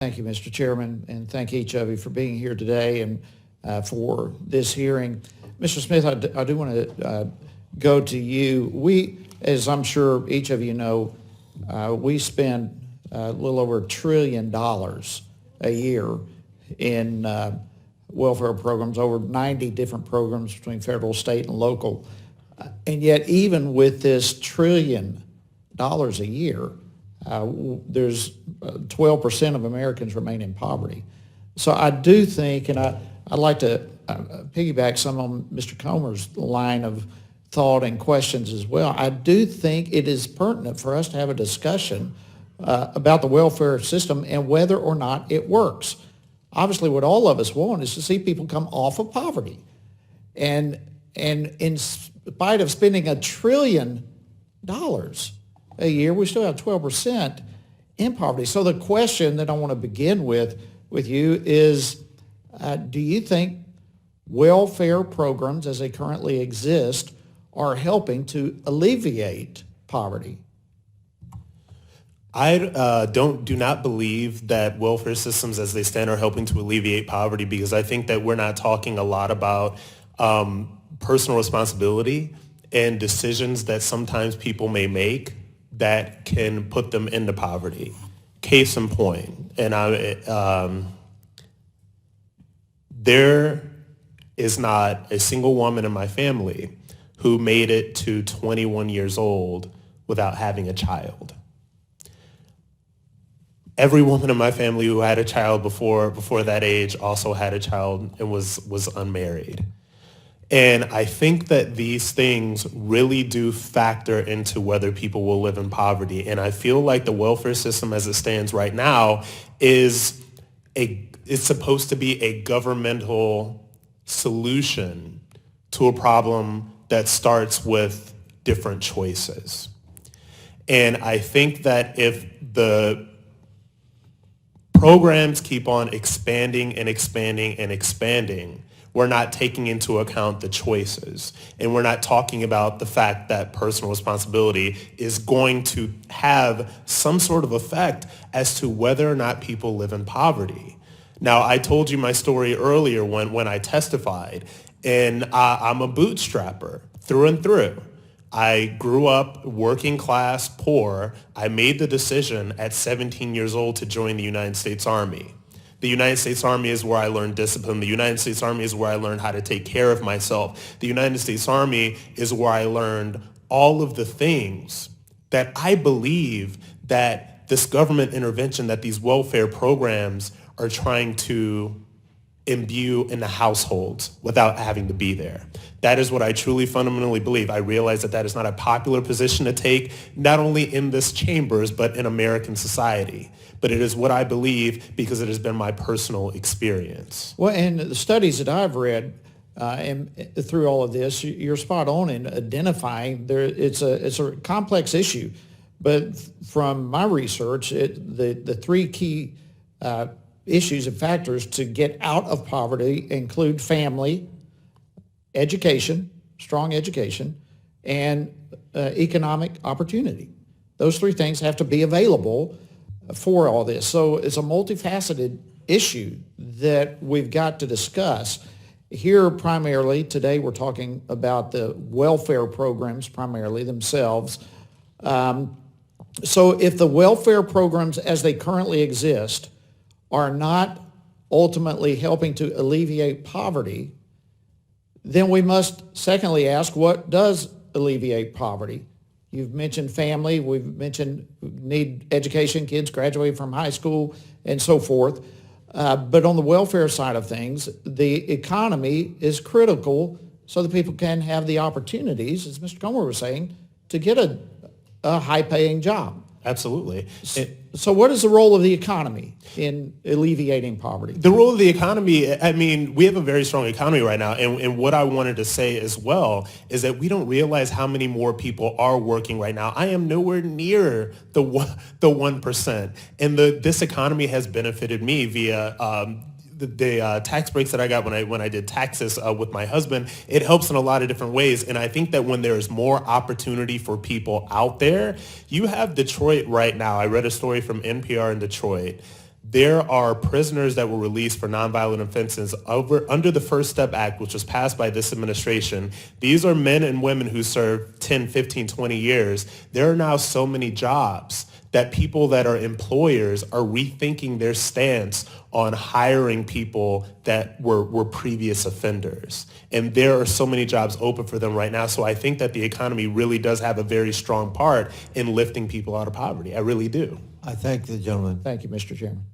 Thank you, Mr. Chairman, and thank each of you for being here today and for this hearing. Mr. Smith, I do want to go to you. We, as I'm sure each of you know, we spend a little over $1 trillion a year in welfare programs, over 90 different programs between federal, state, and local. And yet, even with this $1 trillion a year, there's 12% of Americans remain in poverty. So I do think, and I'd like to piggyback some on Mr. Comer's line of thought and questions as well. I do think it is pertinent for us to have a discussion about the welfare system and whether or not it works. Obviously, what all of us want is to see people come off of poverty. And in spite of spending $1 trillion a year, we still have 12% in poverty. So the question that I want to begin with you is, do you think welfare programs as they currently exist are helping to alleviate poverty? I do not believe that welfare systems as they stand are helping to alleviate poverty, because I think that we're not talking a lot about personal responsibility and decisions that sometimes people may make that can put them into poverty. Case in point, and there is not a single woman in my family who made it to 21 years old without having a child. Every woman in my family who had a child before that age also had a child and was unmarried. And I think that these things really do factor into whether people will live in poverty. And I feel like the welfare system as it stands right now is supposed to be a governmental solution to a problem that starts with different choices. And I think that if the programs keep on expanding and expanding and expanding, we're not taking into account the choices. And we're not talking about the fact that personal responsibility is going to have some sort of effect as to whether or not people live in poverty. Now, I told you my story earlier when I testified, and I'm a bootstrapper through and through. I grew up working class, poor. I made the decision at 17 years old to join the United States Army. The United States Army is where I learned discipline. The United States Army is where I learned how to take care of myself. The United States Army is where I learned all of the things that I believe that this government intervention, that these welfare programs are trying to imbue in the households without having to be there. That is what I truly fundamentally believe. I realize that that is not a popular position to take, not only in this chambers, but in American society. But it is what I believe because it has been my personal experience. Well, and the studies that I've read and through all of this, you're spot on in identifying it's a complex issue. But from my research, the three key issues and factors to get out of poverty include family, education, strong education, and economic opportunity. Those three things have to be available for all this. So it's a multifaceted issue that we've got to discuss. Here primarily today we're talking about the welfare programs primarily themselves. So if the welfare programs as they currently exist are not ultimately helping to alleviate poverty, then we must secondly ask, what does alleviate poverty? You've mentioned family, we've mentioned need education, kids graduating from high school and so forth. But on the welfare side of things, the economy is critical so that people can have the opportunities, as Mr. Comer was saying, to get a high-paying job. Absolutely. So what is the role of the economy in alleviating poverty? The role of the economy, I mean, we have a very strong economy right now. And what I wanted to say as well is that we don't realize how many more people are working right now. I am nowhere near the 1%. And this economy has benefited me via the tax breaks that I got when I did taxes with my husband. It helps in a lot of different ways. And I think that when there is more opportunity for people out there, you have Detroit right now. I read a story from NPR in Detroit There are prisoners that were released for nonviolent offenses under the First Step Act, which was passed by this administration. These are men and women who served 10, 15, 20 years. There are now so many jobs that people that are employers are rethinking their stance on hiring people that were previous offenders. And there are so many jobs open for them right now. So I think that the economy really does have a very strong part in lifting people out of poverty. I really do. I thank the gentleman. Thank you, Mr. Chairman.